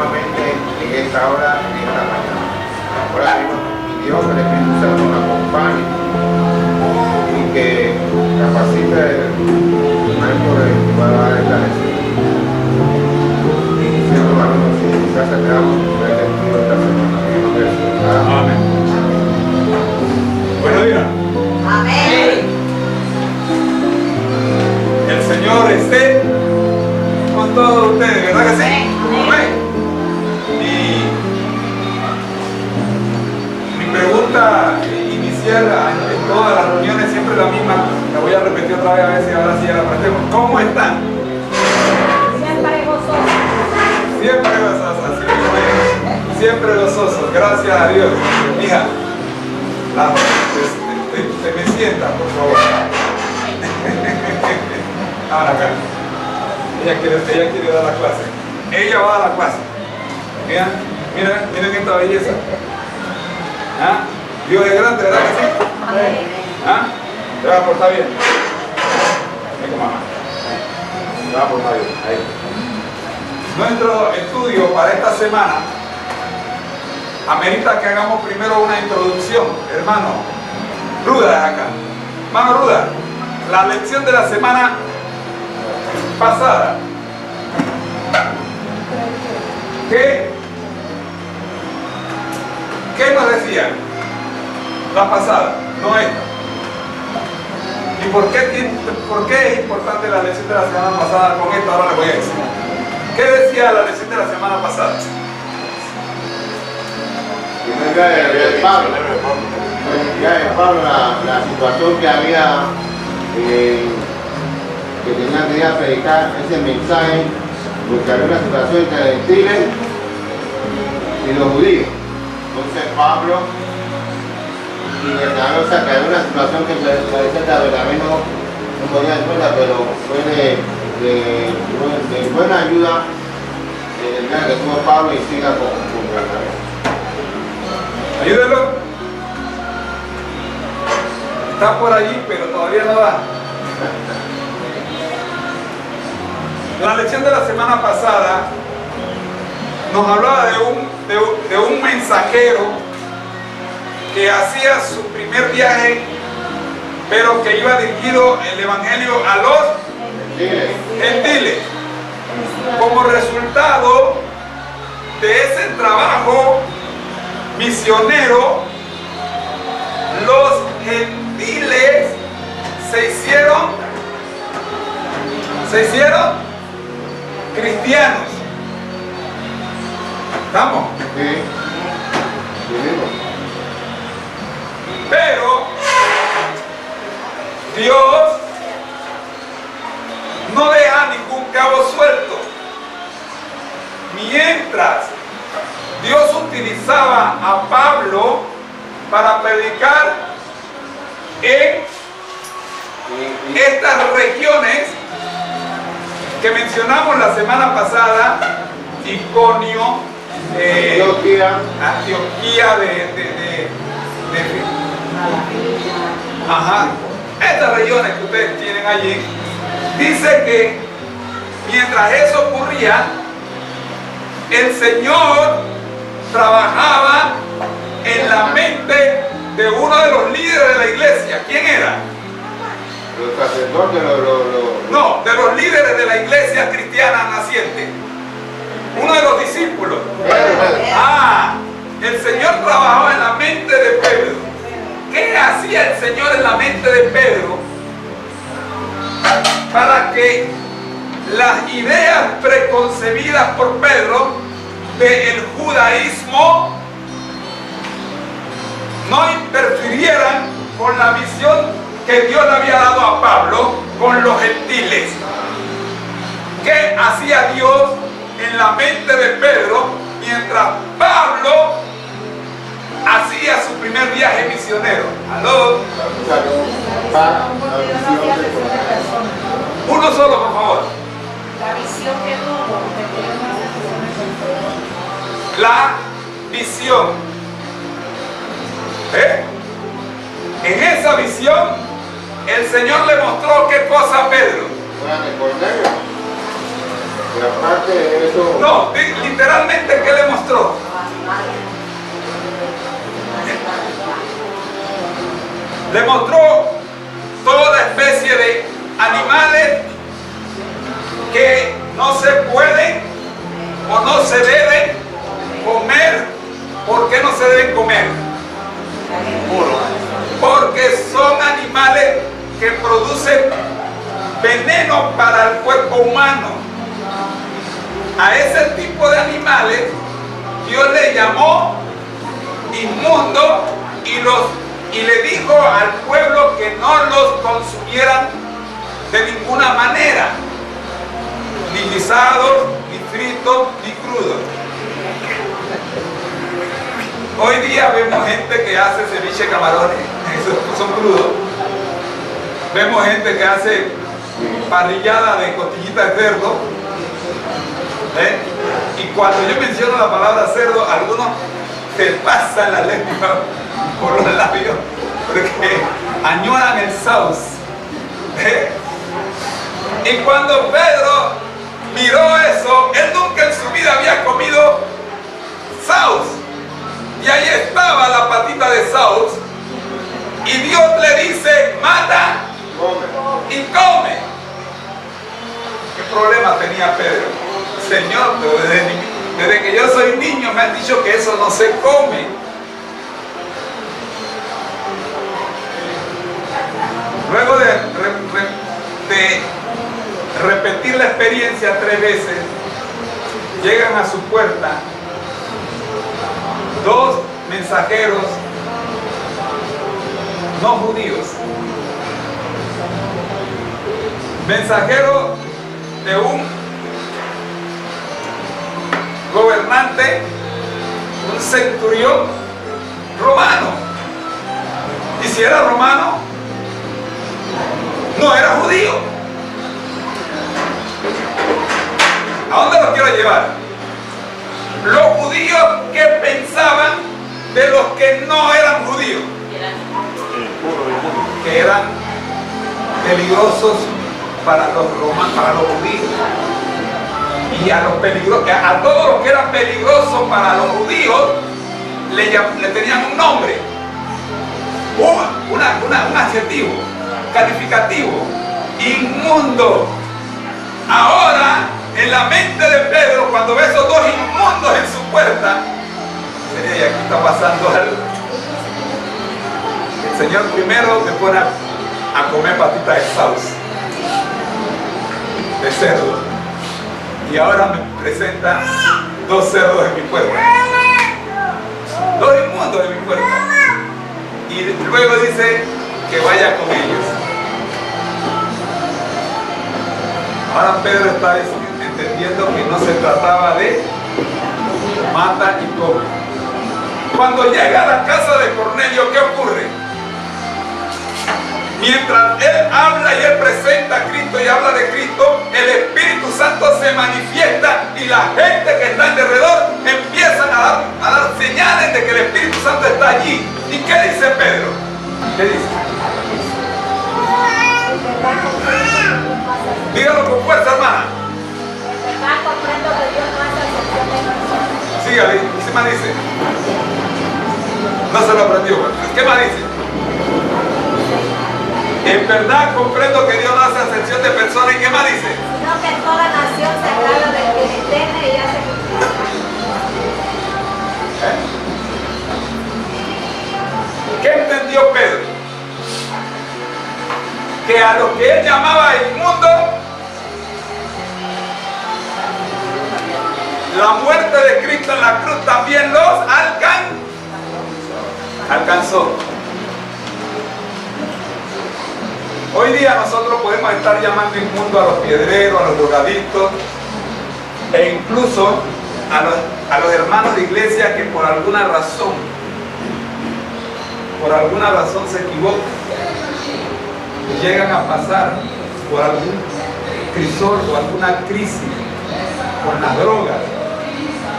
nuevamente en esta hora, en esta mañana. Ahora mismo, mi Dios, que el Espíritu Santo nos acompañe y que capacite el maestro que va a dar esta lección. Iniciando la luz, si ya se quedamos con el estudio de esta semana. En el nombre de Jesús. Amén. Buenos días. Amén. El Señor esté con todos ustedes, ¿verdad que sí? Amén. Y mi pregunta inicial en todas las reuniones siempre es la misma. La voy a repetir otra vez a ver si ahora sí ya la aprendemos. ¿Cómo están? Siempre gozoso. Siempre gozosos, así mismo es. Siempre gozosos, gracias a Dios. Hija, te me sienta, por favor. Ahora acá. Ella quiere dar la clase. Ella va a dar la clase. Miren esta belleza. ¿Ah? Dios es grande, ¿verdad que sí? ¿Ah? ¿Te vas a portar bien? Venga, mamá. Te vas a portar bien. Ahí. Nuestro estudio para esta semana amerita que hagamos primero una introducción. Hermano Ruda es acá. Hermano Ruda, la lección de la semana pasada. ¿Qué nos decía? La pasada, no esta. ¿Y por qué es importante la lección de la semana pasada? Con esto ahora les voy a decir. ¿Qué decía la lección de la semana pasada? Pablo, la situación que había, que tenía que ir a predicar ese mensaje, porque había una situación entre los gentiles y los judíos. Entonces Pablo y el Señor se cayó en una situación que parece que a Bernabé no podía dar cuenta, pero fue de buena ayuda el día que tuvo Pablo y siga con Bernabé. Ayúdenlo. Está por allí, pero todavía no va. La lección de la semana pasada nos hablaba de un mensajero que hacía su primer viaje, pero que iba dirigido el evangelio a los gentiles. Como resultado de ese trabajo misionero, los gentiles se hicieron cristianos. ¿Estamos? Sí. Pero Dios no deja ningún cabo suelto. Mientras Dios utilizaba a Pablo para predicar en estas regiones que mencionamos la semana pasada: Iconio, Antioquía estas regiones que ustedes tienen allí. Dice que mientras eso ocurría, el Señor trabajaba en la mente de uno de los líderes de la iglesia. ¿Quién era? Los sacerdotes, No, de los líderes de la iglesia cristiana naciente. Uno de los discípulos. El Señor trabajaba en la mente de Pedro. ¿Qué hacía el Señor en la mente de Pedro? Para que las ideas preconcebidas por Pedro del judaísmo no interfirieran con la visión que Dios le había dado a Pablo con los gentiles. ¿Qué hacía Dios en la mente de Pedro mientras Pablo hacía su primer viaje misionero? ¿Aló? Uno solo, por favor. La visión que tuvo. La visión. En esa visión, el Señor le mostró qué cosa a Pedro. Pero aparte de eso... No, literalmente, ¿qué le mostró? Le mostró toda especie de animales que no se pueden o no se deben comer. ¿Por qué no se deben comer? Porque son animales que producen veneno para el cuerpo humano. A ese tipo de animales Dios le llamó inmundo y le dijo al pueblo que no los consumieran de ninguna manera, ni guisados, ni fritos, ni crudos. Hoy día vemos gente que hace ceviche de camarones, esos son crudos. Vemos gente que hace parrillada de costillita de cerdo. Y cuando yo menciono la palabra cerdo, algunos se pasan la lengua por los labios porque añoran el sauce. Y cuando Pedro miró eso, él nunca en su vida había comido sauce. Y ahí estaba la patita de sauce. Y Dios le dice, mata y come. ¿Qué problema tenía Pedro? Señor, desde que yo soy niño me han dicho que eso no se come. Luego de repetir la experiencia 3 veces, llegan a su puerta 2 mensajeros no judíos, mensajeros de un gobernante, un centurión romano. Y si era romano, no era judío. ¿A dónde los quiero llevar? Los judíos que pensaban de los que no eran judíos, que eran peligrosos para los romanos, para los judíos. Y a todos los que eran peligrosos para los judíos le tenían un nombre, un adjetivo calificativo: inmundo. Ahora, en la mente de Pedro, cuando ve esos 2 inmundos en su puerta, sería, y aquí está pasando algo. El Señor primero me pone a comer patitas de sauce de cerdo. Y ahora me presenta 2 cerdos en mi puerta. 2 inmundos en mi puerta. Y luego dice que vaya con ellos. Ahora Pedro está entendiendo que no se trataba de mata y come. Cuando llega a la casa de Cornelio, ¿qué ocurre? Mientras él habla y él presenta a Cristo y habla de Cristo, el Espíritu Santo se manifiesta y la gente que está alrededor empiezan a dar señales de que el Espíritu Santo está allí. ¿Y qué dice Pedro? ¿Qué dice? Dígalo con fuerza, hermana. Comprendo que Dios no hace excepción de nosotros. Sígale, ¿qué más dice? No se lo aprendió. ¿Qué más dice? En verdad comprendo que Dios no hace excepción de personas. ¿Y qué más dice? Sino que toda nación se agrada del que le teme y hace justicia. ¿Qué entendió Pedro? Que a los que él llamaba inmundo, la muerte de Cristo en la cruz también los alcanzó. Hoy día nosotros podemos estar llamando inmundo a los piedreros, a los drogadictos e incluso a los hermanos de iglesia que por alguna razón se equivocan y llegan a pasar por algún crisol o alguna crisis con las drogas,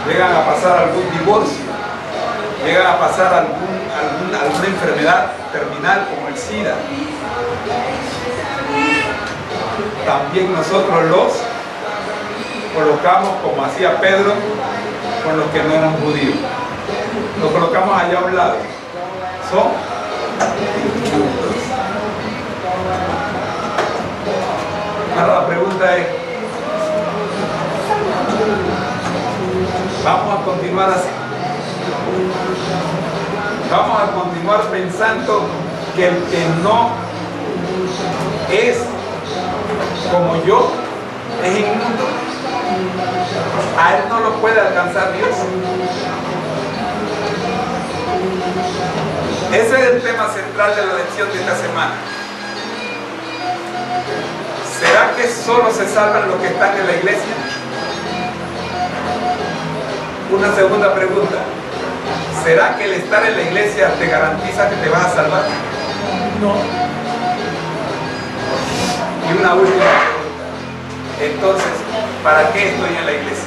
llegan a pasar algún divorcio, llegan a pasar alguna enfermedad terminal como el SIDA. También nosotros los colocamos, como hacía Pedro, con los que no eran judíos. Lo colocamos allá a un lado. Son injustos. Ahora la pregunta es, ¿vamos a continuar así? ¿Vamos a continuar pensando que el que no es como yo es inmundo? A él no lo puede alcanzar Dios. Ese es el tema central de la lección de esta semana. ¿Será que solo se salvan los que están en la iglesia? Una segunda pregunta. ¿Será que el estar en la iglesia te garantiza que te vas a salvar? No. Y una última pregunta. Entonces, ¿para qué estoy en la iglesia?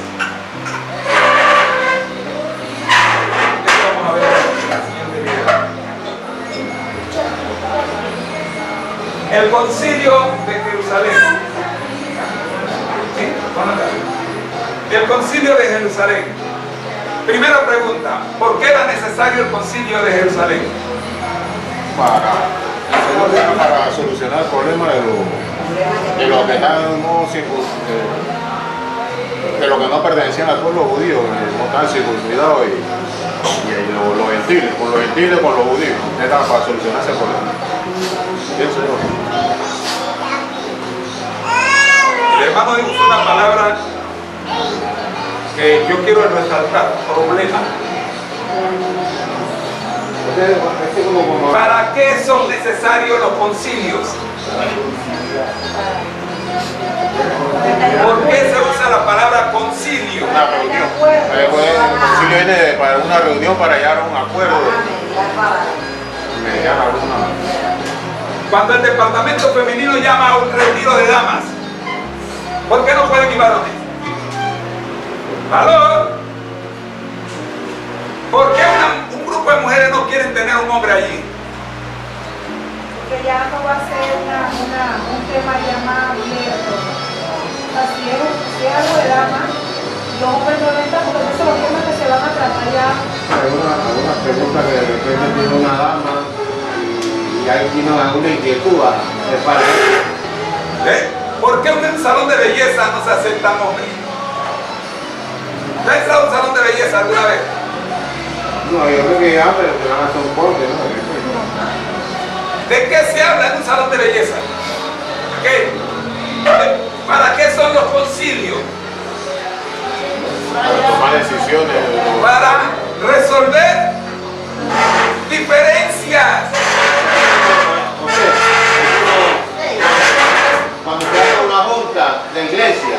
Esto vamos a ver en la siguiente video. El concilio de Jerusalén. ¿Sí? El concilio de Jerusalén. Primera pregunta, ¿por qué era necesario el concilio de Jerusalén? Para solucionar el problema de los que estaban de los que no pertenecían al pueblo judío, no estaban circuncidados y los gentiles, con los gentiles, con los judíos. Era para solucionar ese problema. Pienso yo. El hermano dijo una palabra que yo quiero resaltar, problema. ¿Para qué son necesarios los concilios? ¿Por qué se usa la palabra concilio? Una reunión. El concilio viene para una reunión para llegar a un acuerdo. Mediar alguna. Cuando el departamento femenino llama a un retiro de damas, ¿por qué no pueden ir varones? ¿Valor? ¿Por qué un grupo de mujeres no quieren tener un hombre allí? Porque ya no va a ser un tema ya más abierto. Así es algo de dama, los hombres no entran porque esos son los temas que se van a tratar ya. Algunas preguntas que de repente tiene una dama y ahí tiene alguna inquietud de para ¿Eh? ¿Por qué en un salón de belleza no se aceptan hombres? ¿Te has entrado a un salón de belleza alguna vez? No, yo creo que ya, pero que van a ser un corte, ¿no? ¿De qué se habla en un salón de belleza? ¿Qué? ¿Para qué son los concilios? Para tomar decisiones. Para resolver diferencias. Cuando se hace una junta de iglesia,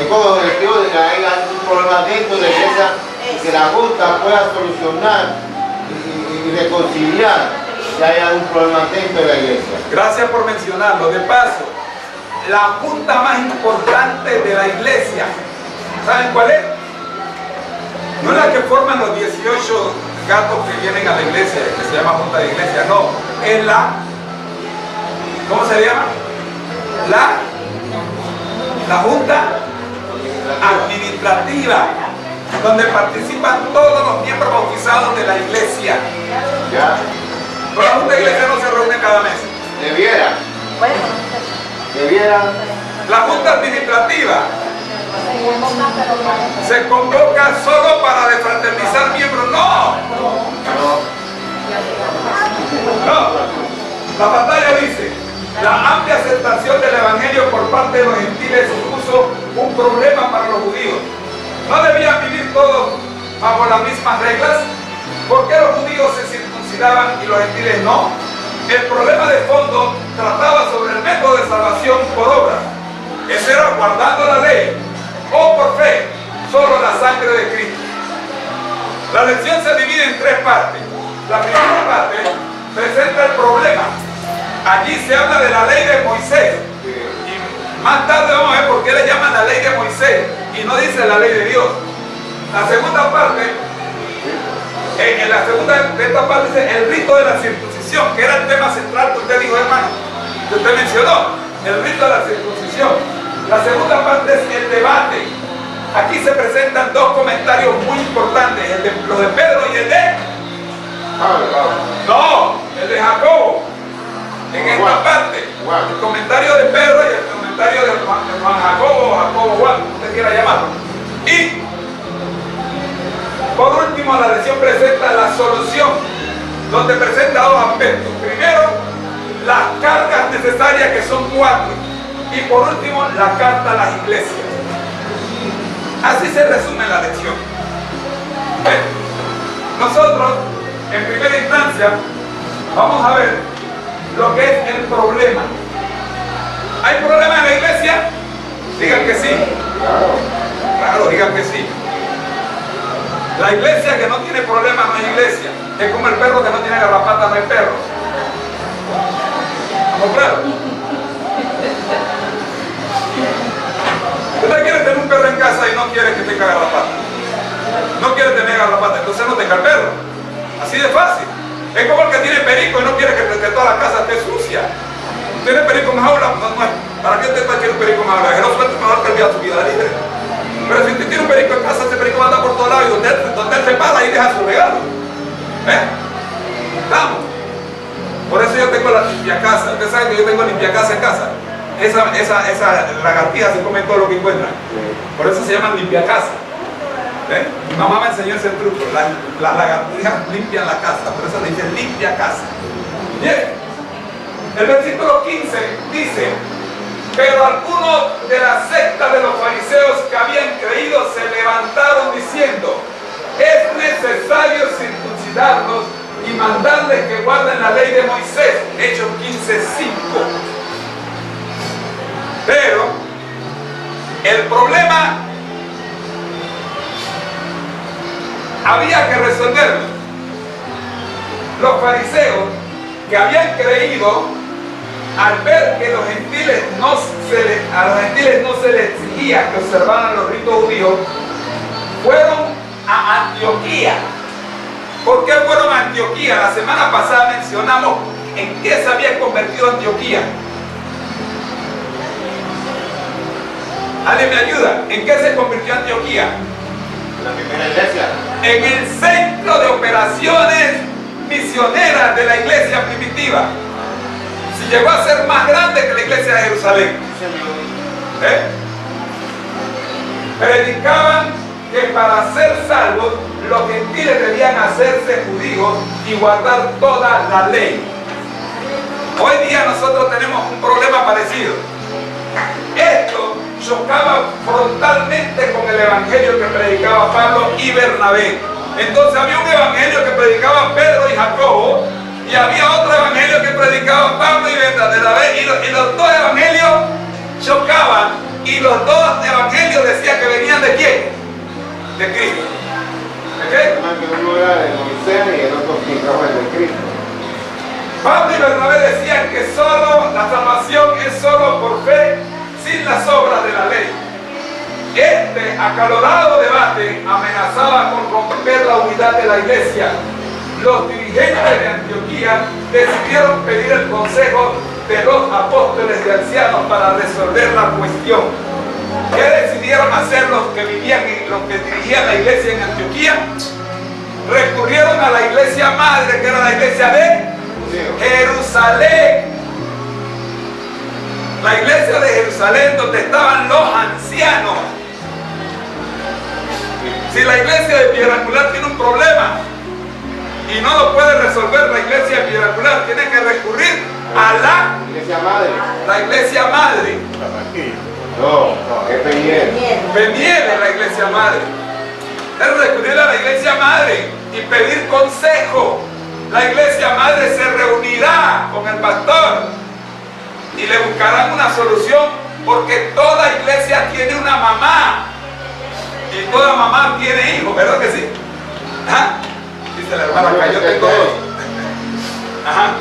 es como el objetivo de que haya un problema dentro de la iglesia y que la junta pueda solucionar y reconciliar que haya un problema dentro de la iglesia. Gracias por mencionarlo. De paso, la junta más importante de la iglesia, ¿saben cuál es? No es la que forman los 18 gatos que vienen a la iglesia, que se llama junta de iglesia, no. Es la, ¿cómo se llama? La junta administrativa, donde participan todos los miembros bautizados de la iglesia. ¿Ya? Pero la junta de iglesia no se reúne cada mes. Debiera. La junta administrativa se convoca solo para defraternizar miembros. ¡No! La batalla dice: la amplia aceptación del evangelio por parte de los gentiles supuso un problema para los judíos. ¿No debían vivir todos bajo las mismas reglas? ¿Por qué los judíos se circuncidaban y los gentiles no? El problema de fondo trataba sobre el método de salvación por obra. Eso era guardando la ley o por fe, solo la sangre de Cristo. La lección se divide en tres partes. La primera parte presenta el problema. Allí se habla de la ley de Moisés. Y más tarde vamos a ver por qué le llaman la ley de Moisés y no dice la ley de Dios. La segunda parte, en la segunda de esta parte dice el rito de la circuncisión, que era el tema central que usted dijo, hermano, que usted mencionó, el rito de la circuncisión. La segunda parte es el debate el de Jacobo, en esta parte. El comentario de Pedro y el comentario de Juan Jacobo, Jacobo Juan, usted quiera llamarlo. Y por último, la lección presenta la solución, donde presenta dos aspectos. Primero, las cargas necesarias, que son 4. Y por último, la carta a las iglesias. Así se resume la lección. Nosotros, en primera instancia, vamos a ver lo que es el problema. ¿Hay problema en la iglesia? Digan que sí. Claro, digan que sí. La iglesia que no tiene problema no es iglesia. Es como el perro que no tiene garrapata no es perro. ¿Estamos claros? Usted quiere tener un perro en casa y no quiere que tenga garrapata. No quiere tener garrapata, entonces no tenga el perro. Así de fácil. Es como el que tiene perico y no quiere que toda la casa esté sucia. ¿Tiene perico en jaula? No, ¿para qué usted quiere un perico en jaula? Que no suelte mejor que el día de su vida libre. Pero si usted tiene un perico en casa, ese perico va a andar por todos lados y donde él se para y deja su regalo. Vamos. Por eso yo tengo la limpia casa. Usted sabe que yo tengo limpia casa en casa. Esa lagartija se come todo lo que encuentra. Por eso se llaman limpia casa. Mi mamá me enseñó ese truco. Las lagartijas limpian la casa. Por eso le dicen limpia casa. Bien. El versículo 15 dice: pero algunos de la secta de los fariseos que habían creído se levantaron diciendo: es necesario circuncidarlos y mandarles que guarden la ley de Moisés. Hechos 15:5. Pero el problema había que resolverlo. Los fariseos, que habían creído, al ver que a los gentiles no se les exigía que observaran los ritos judíos, fueron a Antioquía. ¿Por qué fueron a Antioquía? La semana pasada mencionamos en qué se había convertido Antioquía. ¿Alguien me ayuda? ¿En qué se convirtió Antioquía? La primera iglesia. En el centro de operaciones misioneras de la iglesia primitiva. Si llegó a ser más grande que la iglesia de Jerusalén. Predicaban que para ser salvos los gentiles debían hacerse judíos y guardar toda la ley. Hoy día nosotros tenemos un problema parecido. Esto chocaba frontalmente con el evangelio que predicaba Pablo y Bernabé. Entonces había un evangelio que predicaban Pedro y Jacobo, y había otro evangelio que predicaban Pablo y Bernabé, y los dos evangelios chocaban, y los dos evangelios decían que venían ¿de quién? De Cristo. ¿De qué? Uno era de Moisés y el otro de Cristo. Pablo y Bernabé decían que solo la salvación es solo por fe, sin las obras de la ley. Este acalorado debate amenazaba con romper la unidad de la iglesia. Los dirigentes de Antioquía decidieron pedir el consejo de los apóstoles y ancianos para resolver la cuestión. ¿Qué decidieron hacer los que dirigían la iglesia en Antioquía? Recurrieron a la iglesia madre, que era la iglesia de Jerusalén. La iglesia de Jerusalén, donde estaban los ancianos. Si la iglesia de Piedra tiene un problema y no lo puede resolver la iglesia de Piedra, tiene que recurrir a la iglesia madre. La iglesia madre. No, es Peniel. Peniel es la iglesia madre. Es recurrir a la iglesia madre y pedir consejo. La iglesia madre se reunirá con el pastor y le buscarán una solución, porque toda iglesia tiene una mamá y toda mamá tiene hijos, ¿verdad que sí? ¿Ah? Dice la hermana acá, yo tengo dos. Ajá.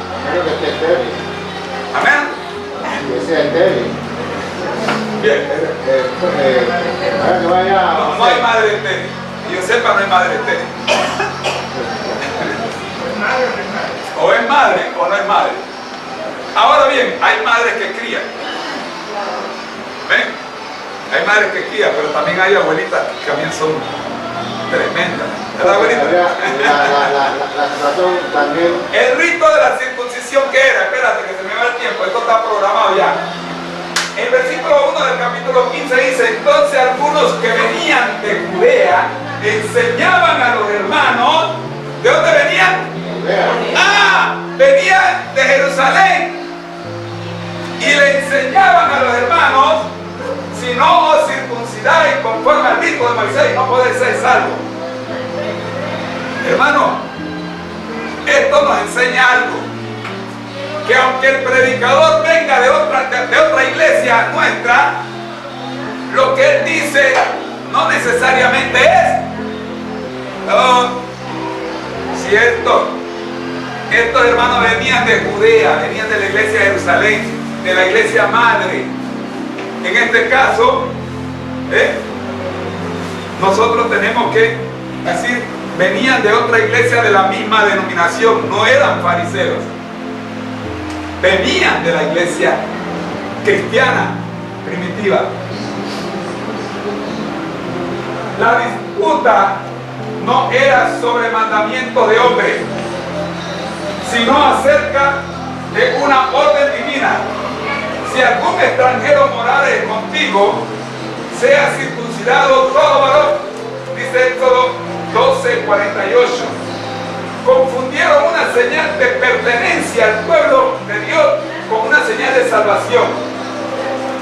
Amén. Ese es estéril. Bien. Ahora que vaya. No hay madre estéril. Que yo sepa, no hay madre estéril. O es madre o no es madre. Ahora bien, hay madres que crían. ¿Ven? Hay madres que crían, pero también hay abuelitas que también son tremendas. ¿Verdad, abuelita? La situación también. El rito de la circuncisión bendición que era. Espérate que se me va el tiempo, esto está programado ya. El versículo 1 del capítulo 15 dice: entonces algunos que venían de Judea enseñaban a los hermanos. ¿De dónde venían? Venían de Jerusalén y le enseñaban a los hermanos: si no os circuncidáis conforme al rito de Moisés, no podéis ser salvos. Hermano, esto nos enseña algo, que aunque el predicador venga de otra iglesia nuestra, lo que él dice no necesariamente es. Cierto, estos hermanos venían de Judea, venían de la iglesia de Jerusalén, de la iglesia madre. En este caso, nosotros tenemos que decir, venían de otra iglesia de la misma denominación, no eran fariseos. Venían de la iglesia cristiana primitiva. La disputa no era sobre mandamientos de hombre, sino acerca de una orden divina. Si algún extranjero morare contigo, sea circuncidado todo varón, dice Éxodo 12:48. Confundieron una señal de pertenencia al pueblo de Dios con una señal de salvación.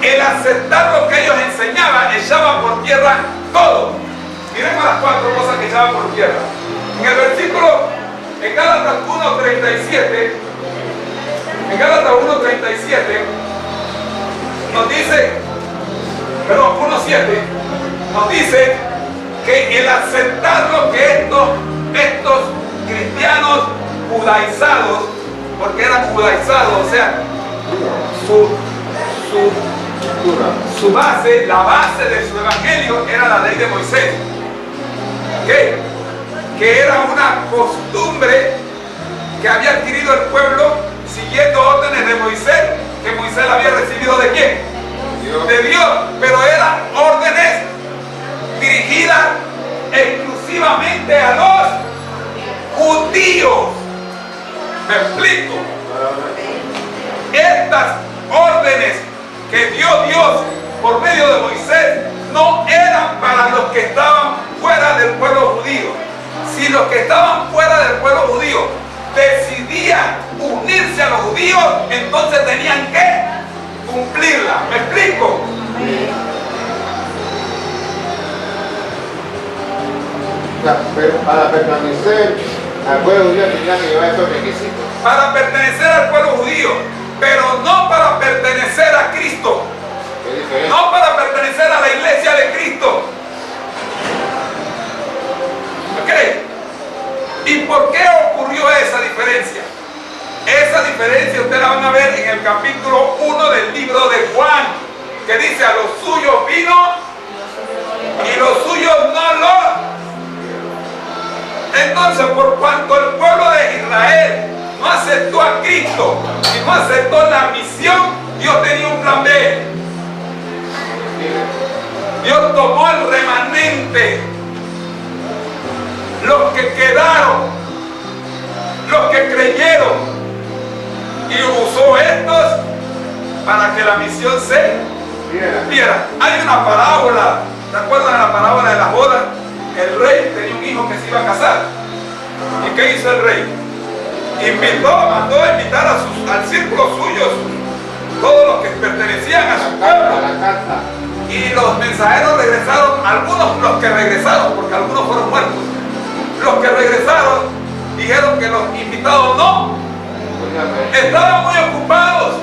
El aceptar lo que ellos enseñaban echaba por tierra todo. Miremos las 4 cosas que echaban por tierra. En el versículo, en Gálatas 1:37, nos dice, perdón, 1:7, nos dice que el aceptar lo que estos cristianos judaizados, porque eran judaizados, o sea, su base, la base de su evangelio era la ley de Moisés, que era una costumbre que había adquirido el pueblo siguiendo órdenes de Moisés, que Moisés había recibido ¿de quién? De Dios, pero eran órdenes dirigidas exclusivamente a los judíos. ¿Me explico? Estas órdenes que dio Dios por medio de Moisés no eran para los que estaban fuera del pueblo judío. Si los que estaban fuera del pueblo judío decidían unirse a los judíos, entonces tenían que cumplirla. ¿Me explico? Pero para pertenecer al pueblo judío tenían que llevar estos requisitos. Para pertenecer al pueblo judío, pero no para pertenecer a Cristo. No para pertenecer a la iglesia de Cristo. ¿Ok? ¿Y por qué ocurrió esa diferencia? Esa diferencia ustedes la van a ver en el capítulo 1 del libro de Juan, que dice: a los suyos vino y los suyos no lo. Entonces, por cuanto el pueblo de Israel no aceptó a Cristo y no aceptó la misión, Dios tenía un plan B. Dios tomó el remanente, los que quedaron, los que creyeron, y usó estos para que la misión se cumpliera. Hay una parábola, ¿se acuerdan de la parábola de las bodas? El rey tenía un hijo que se iba a casar. ¿Y qué hizo el rey? Mandó a invitar al círculo suyo, todos los que pertenecían a su pueblo. Y los mensajeros regresaron, algunos los que regresaron, porque algunos fueron muertos. Los que regresaron dijeron que los invitados no, estaban muy ocupados,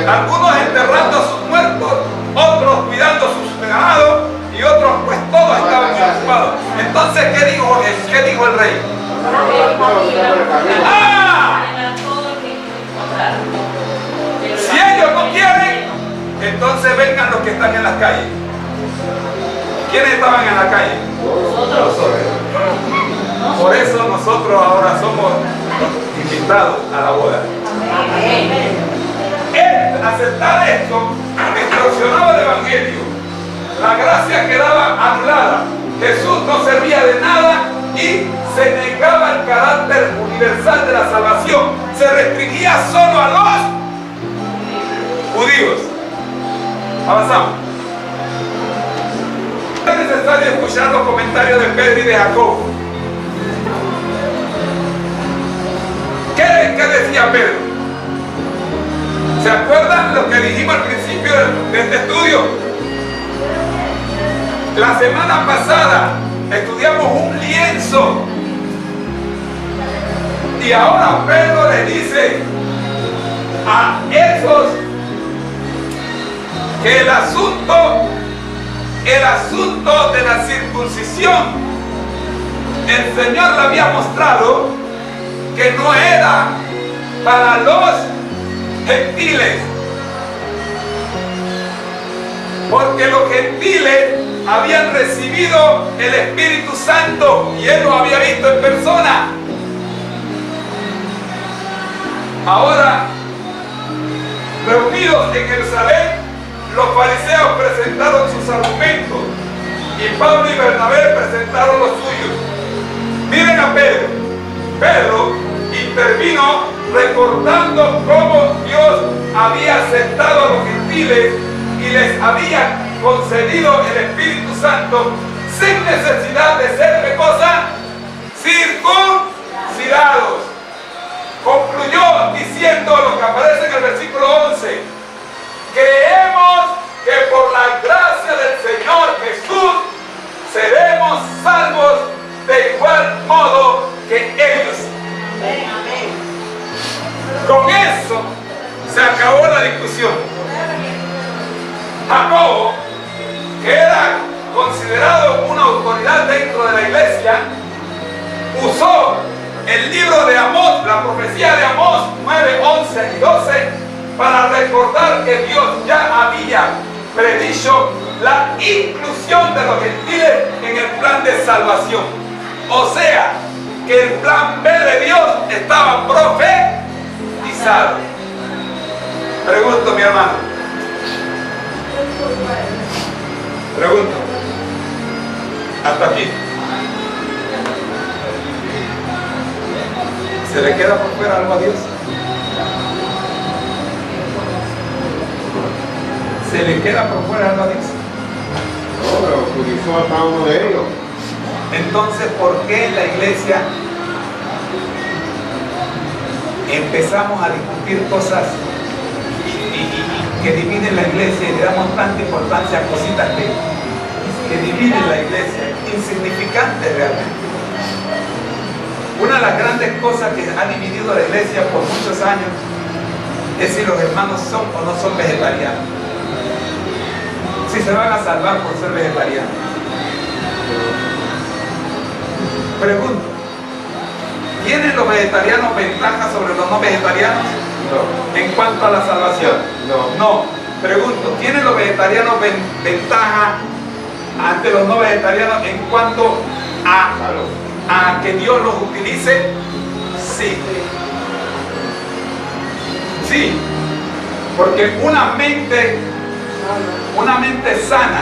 algunos enterrando a sus muertos, otros cuidando a sus ganados y otros pues todos estaban muy ocupados. Entonces, ¿qué dijo el rey? Si ellos no quieren, entonces vengan los que están en las calles. ¿Quiénes estaban en la calle? Nosotros. Por eso nosotros ahora somos invitados a la boda. El aceptar esto distorsionaba el evangelio. La gracia quedaba anulada. Jesús no servía de nada y se negaba el carácter universal de la salvación. se restringía solo a los judíos. Avanzamos. Es necesario escuchar los comentarios de Pedro y de Jacobo. ¿Qué decía Pedro? ¿Se acuerdan lo que dijimos al principio de este estudio? La semana pasada estudiamos un lienzo y ahora Pedro le dice a esos que el asunto de la circuncisión, el Señor le había mostrado que no era para los gentiles, porque los gentiles habían recibido el Espíritu Santo y él lo había visto en persona. Ahora, reunidos en Jerusalén, los fariseos presentaron sus argumentos y Pablo y Bernabé presentaron los suyos. Miren a Pedro. Pedro intervino recordando cómo Dios había aceptado a los gentiles y les había concedido el Espíritu Santo sin necesidad de ser, ¿qué cosa? Circuncidados. Concluyó diciendo lo que aparece en el versículo 11: creemos que por la gracia del Señor Jesús seremos salvos de igual modo que ellos. Amén. Con eso se acabó la discusión. Jacobo, que era considerado una autoridad dentro de la iglesia, usó el libro de Amós, la profecía de Amós 9, 11 y 12, para recordar que Dios ya había predicho la inclusión de los gentiles en el plan de salvación. O sea, que el plan B de Dios estaba profetizado. Pregunto, mi hermano. Pregunto. Hasta aquí. ¿Se le queda por fuera algo a Dios? ¿Se le queda por fuera algo a Dios? No, pero utilizó a cada uno de ellos. Entonces, ¿por qué en la iglesia empezamos a discutir cosas que dividen la iglesia y le damos tanta importancia a cositas que dividen la iglesia, insignificantes realmente? Una de las grandes cosas que ha dividido la iglesia por muchos años es si los hermanos son o no son vegetarianos, si se van a salvar por ser vegetarianos. Pregunto, ¿tienen los vegetarianos ventaja sobre los no vegetarianos? No. En cuanto a la salvación. No. Pregunto, ¿tienen los vegetarianos ventaja ante los no vegetarianos en cuanto a que Dios los utilice? Sí. Sí. Porque una mente sana,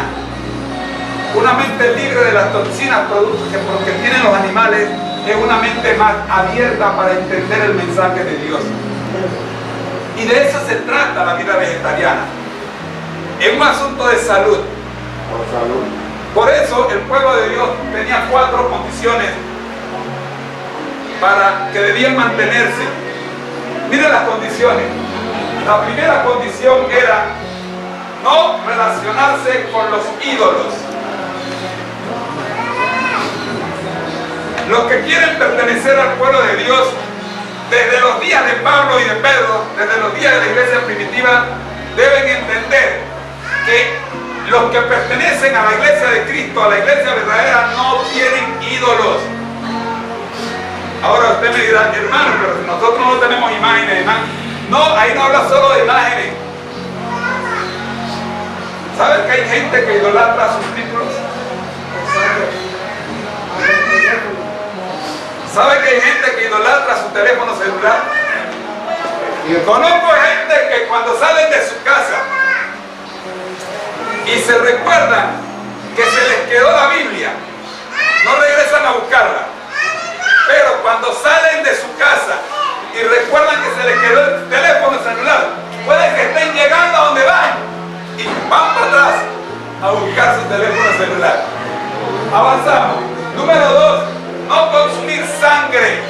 una mente libre de las toxinas porque tienen los animales, es una mente más abierta para entender el mensaje de Dios. Y de eso se trata la vida vegetariana. Es un asunto de salud. Por salud. Por eso el pueblo de Dios tenía 4 condiciones para que debían mantenerse. Miren las condiciones. La primera condición era no relacionarse con los ídolos. Los que quieren pertenecer al pueblo de Dios, desde los días de Pablo y de Pedro, desde los días de la iglesia primitiva, deben entender que los que pertenecen a la iglesia de Cristo, a la iglesia verdadera, no tienen ídolos. Ahora usted me dirá, hermano, pero si nosotros no tenemos imágenes, hermano. No, ahí no habla solo de imágenes. ¿Saben que hay gente que idolatra a sus títulos? ¿Sabe que hay gente que idolatra su teléfono celular? Conozco gente que cuando salen de su casa y se recuerdan que se les quedó la Biblia, no regresan a buscarla. Pero cuando salen de su casa y recuerdan que Avanzamos. Número 2, no consumir sangre.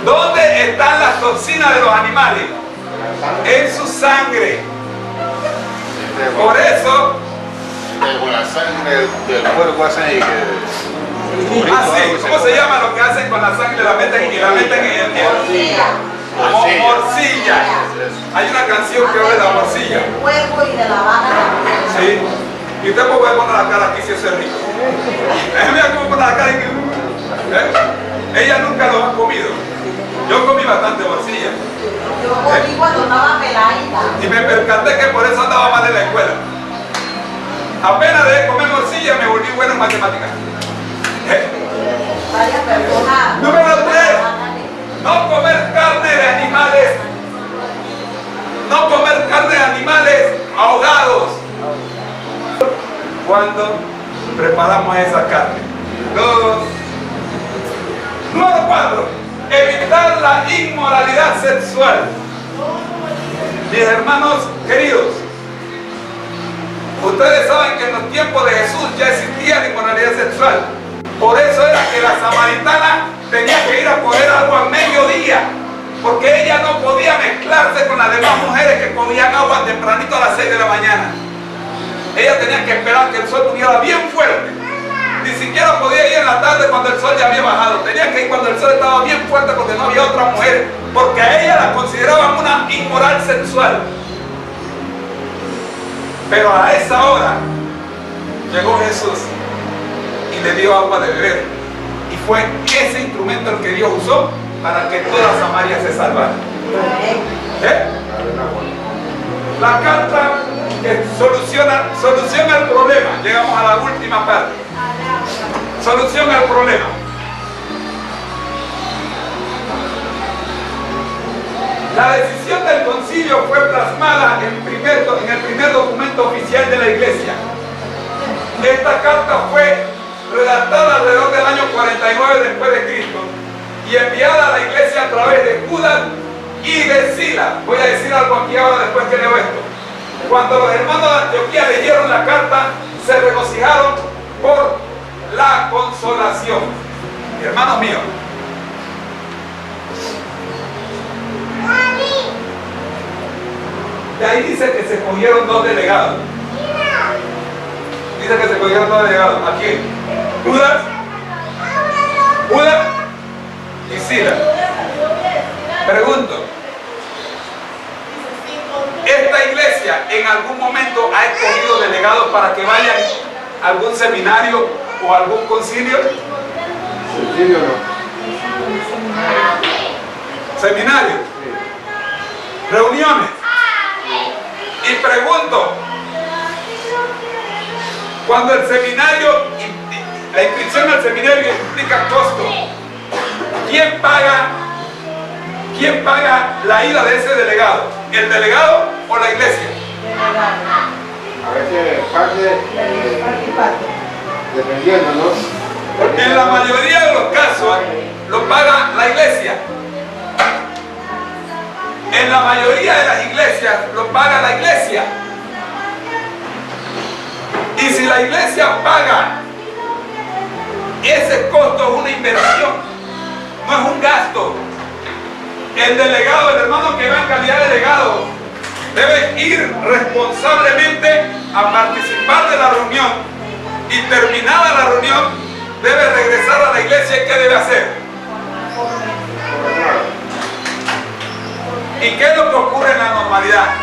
¿Dónde están las toxinas de los animales? En su sangre. Por eso, Con la sangre del cuerpo hacen y que... ¿cómo se llama lo que hacen con la sangre? La meten en el morcilla. Hay una canción que habla de la morcilla. Del huevo y de la vaca también. Sí. Y usted puede poner la cara aquí si es rico. Mira cómo pone la cara aquí. Ella nunca lo ha comido. Yo comí bastante morcilla. Yo comí cuando estaba peladita. Y me percaté que por eso andaba mal en la escuela. Apenas de comer morcilla me volví bueno en matemáticas. Varias personas. Número 3. No comer carne de animales. No comer carne de animales ahogados. Cuando preparamos esa carne. Número 4. Evitar la inmoralidad sexual. Mis hermanos queridos, ustedes saben que en los tiempos de Jesús ya existía la inmoralidad sexual. Por eso era que la samaritana tenía que ir a coger agua a mediodía, porque ella no podía mezclarse con las demás mujeres que cogían agua tempranito a las 6 de la mañana. Ella tenía que esperar que el sol estuviera bien fuerte. Ni siquiera podía ir en la tarde cuando el sol ya había bajado. Tenía que ir cuando el sol estaba bien fuerte, porque no había otra mujer, porque a ella la consideraban una inmoral sexual. Pero a esa hora llegó Jesús y le dio agua de beber. Y fue ese instrumento el que Dios usó para que toda Samaria se salvara. La carta que soluciona el problema. Llegamos a la última parte. Solución al problema. La decisión del concilio fue plasmada en el primer documento oficial de la iglesia. Esta carta fue redactada alrededor del año 49 después de Cristo y enviada a la iglesia a través de Judas y de Silas. Voy a decir algo aquí ahora después que leo esto. Cuando los hermanos de Antioquía leyeron la carta, se regocijaron por la consolación. Hermanos míos, de ahí dice que se escogieron 2 delegados. Dice que se escogieron 2 delegados. ¿A quién? Judas y Silas. Pregunto, ¿esta iglesia en algún momento ha escogido delegados para que vayan a algún seminario o algún concilio? Concilio no. Seminario. Reuniones. Y pregunto, cuando el seminario, la inscripción al seminario implica costo, ¿quién paga la ida de ese delegado? ¿El delegado o la iglesia? A veces parte, dependiendo, ¿no? En la mayoría de los casos lo paga la iglesia. En la mayoría de las iglesias lo paga la iglesia. Y si la iglesia paga, ese costo es una inversión, no es un gasto. El delegado, el hermano que va en calidad de delegado, debe ir responsablemente a participar de la reunión y terminada la reunión debe regresar a la iglesia. ¿Y qué debe hacer? ¿Y qué es lo que ocurre en la normalidad?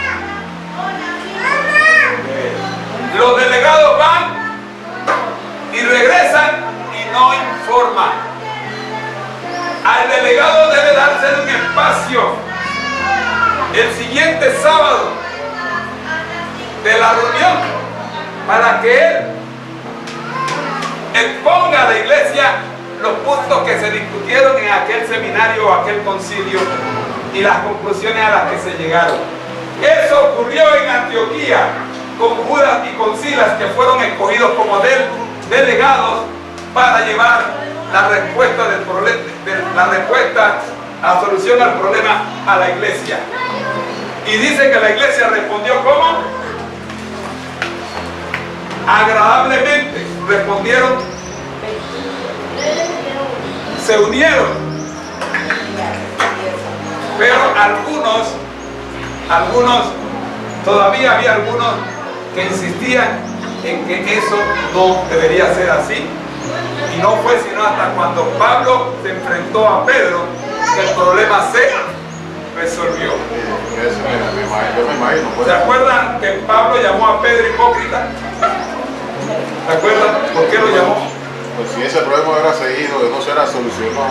Los delegados van y regresan y no informan. Al delegado debe darse un espacio el siguiente sábado de la reunión para que él exponga a la iglesia los puntos que se discutieron en aquel seminario o aquel concilio y las conclusiones a las que se llegaron. Eso ocurrió en Antioquía con Judas y con Silas, que fueron escogidos como delegados para llevar la respuesta a solución al problema a la iglesia. Y dice que la iglesia respondió ¿cómo? agradablemente respondieron, se unieron. Pero todavía había algunos que insistían en que eso no debería ser así. Y no fue sino hasta cuando Pablo se enfrentó a Pedro que el problema se resolvió. Yo me imagino. ¿Se acuerdan que Pablo llamó a Pedro hipócrita? ¿Se acuerdan por qué lo llamó? Pues si ese problema hubiera seguido y no se hubiera solucionado,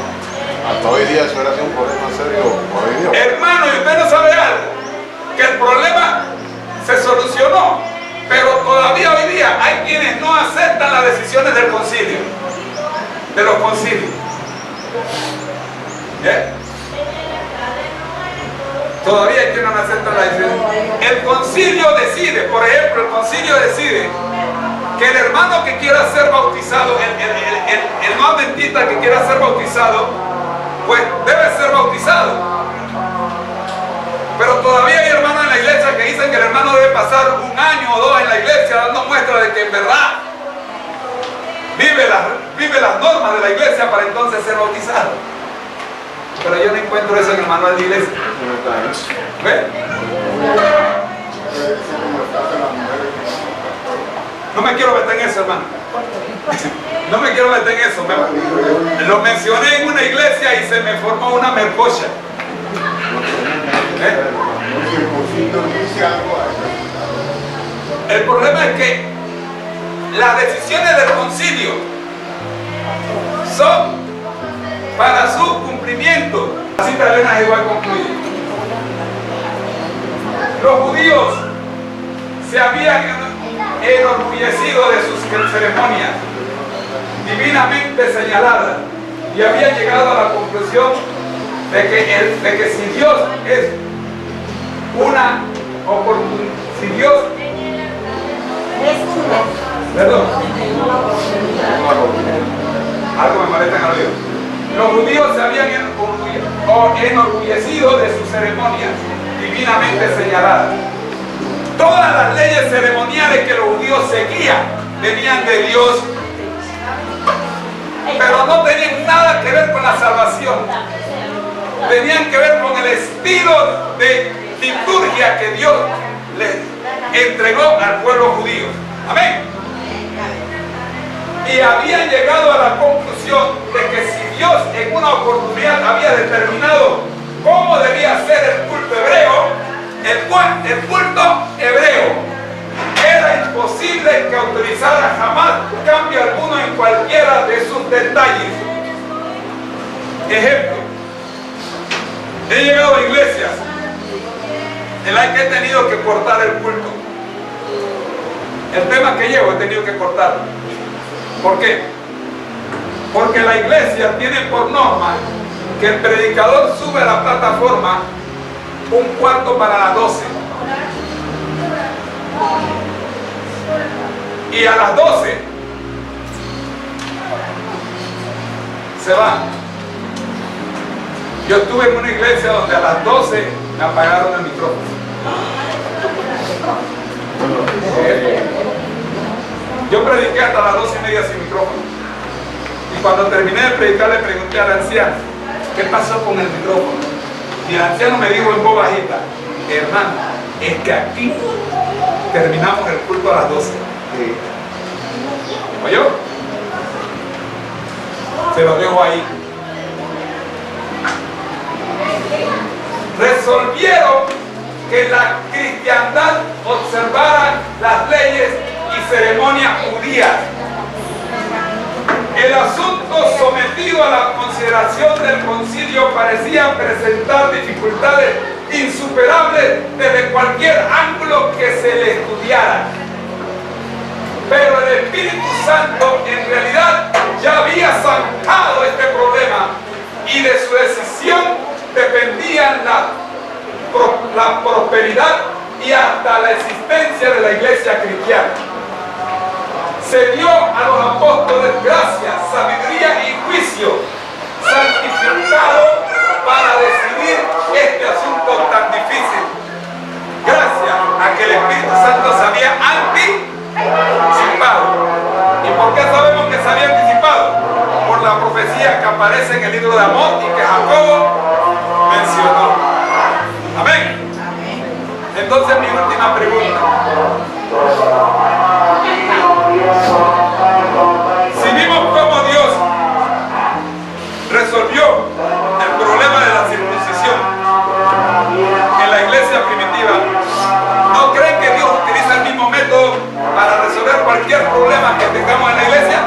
hasta hoy día eso hubiera sido un problema serio hoy día. Hermano, y usted no sabe algo, que el problema se solucionó, pero todavía hoy día hay quienes no aceptan las decisiones del concilio, de los concilios. ¿Eh? Todavía hay quienes no aceptan las decisiones. El concilio decide, por ejemplo, el concilio decide que el hermano que quiera ser bautizado, el no adventista que quiera ser bautizado, pues debe ser bautizado. Pero todavía hay hermanos en la iglesia que dicen que el hermano debe pasar 1 año o 2 en la iglesia dando muestra de que en verdad vive las normas de la iglesia para entonces ser bautizado. Pero yo no encuentro eso en el manual de iglesia. ¿Ve? No me quiero meter en eso, hermano. No me quiero meter en eso. Lo mencioné en una iglesia y se me formó una mercocha. El problema es que las decisiones del concilio son para su cumplimiento. Así también igual concluye. Los judíos se habían enorgullecido de sus ceremonias divinamente señaladas y habían llegado a la conclusión de que si Dios es una oportunidad, si Dios perdón, algo me molesta en el oído. Los judíos se habían enorgullecido de sus ceremonias divinamente señaladas. Todas las leyes ceremoniales que los judíos seguían venían de Dios, pero no tenían nada que ver con la salvación. Tenían que ver con el estilo de liturgia que Dios les entregó al pueblo judío. Amén. Y habían llegado a la conclusión de que si Dios en una oportunidad había determinado cómo debía ser el culto hebreo, el culto hebreo, era imposible que autorizara jamás cambio alguno en cualquiera de sus detalles. Ejemplo, he llegado a iglesias en las que he tenido que cortar el culto. El tema que llevo he tenido que cortarlo. ¿Por qué? Porque la iglesia tiene por norma que el predicador sube a la plataforma 1/4 para las 12. Y a las 12 se va. Yo estuve en una iglesia donde a las 12 me apagaron el micrófono. Yo prediqué hasta las 12:30 sin micrófono. Y cuando terminé de predicar le pregunté al anciano, ¿qué pasó con el micrófono? Y el anciano me dijo en voz bajita, hermano, es que aquí terminamos el culto a las 12. ¿Oyó? Se lo dejo ahí. Resolvieron que la cristiandad observara las leyes y ceremonias judías. El asunto sometido a la consideración del concilio parecía presentar dificultades insuperables desde cualquier ángulo que se le estudiara. Pero el Espíritu Santo en realidad ya había zanjado este problema y de su decisión dependían la prosperidad y hasta la existencia de la iglesia cristiana. Se dio a los apóstoles gracia, sabiduría y juicio santificado para decidir este asunto tan difícil. Gracias a que el Espíritu Santo sabía anticipar. ¿Por qué sabemos que se había anticipado? Por la profecía que aparece en el libro de Amós y que Jacobo mencionó. Amén. Entonces mi última pregunta. Si vimos cómo Dios resolvió el problema de la circuncisión en la iglesia primitiva, ¿no creen que Dios utiliza el mismo método para resolver cualquier problema que tengamos en la iglesia?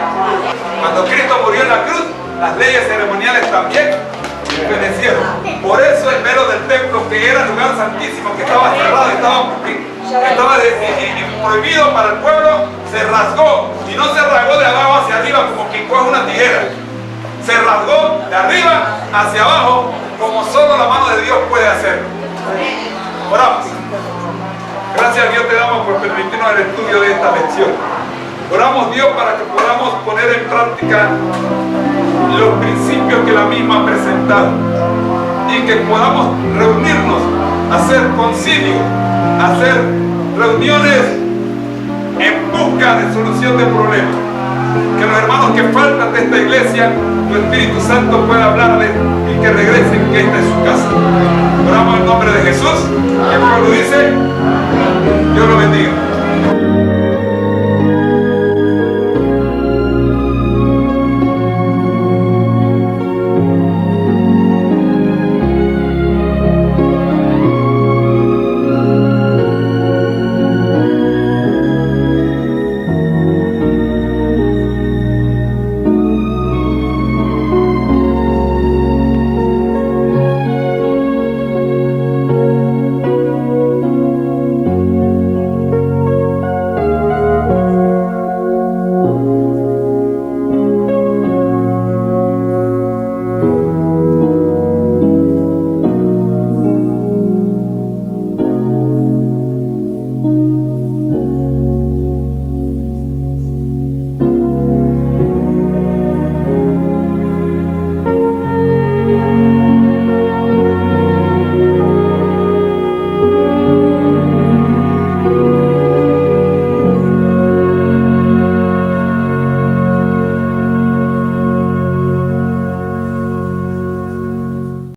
Cuando Cristo murió en la cruz, las leyes ceremoniales también obedecieron. Por eso el velo del templo, que era el lugar santísimo, que estaba cerrado, estaba prohibido para el pueblo, se rasgó, y no se rasgó de abajo hacia arriba como quien coge una tijera. Se rasgó de arriba hacia abajo como solo la mano de Dios puede hacerlo. Oramos. Gracias a Dios te damos por permitirnos el estudio de esta lección. Oramos, Dios, para que podamos poner en práctica los principios que la misma ha presentado y que podamos reunirnos, hacer concilios, hacer reuniones en busca de solución de problemas. Que los hermanos que faltan de esta iglesia, tu Espíritu Santo pueda hablarles y que regresen, que esta es su casa. Oramos en nombre de Jesús. El pueblo dice, Dios lo bendiga.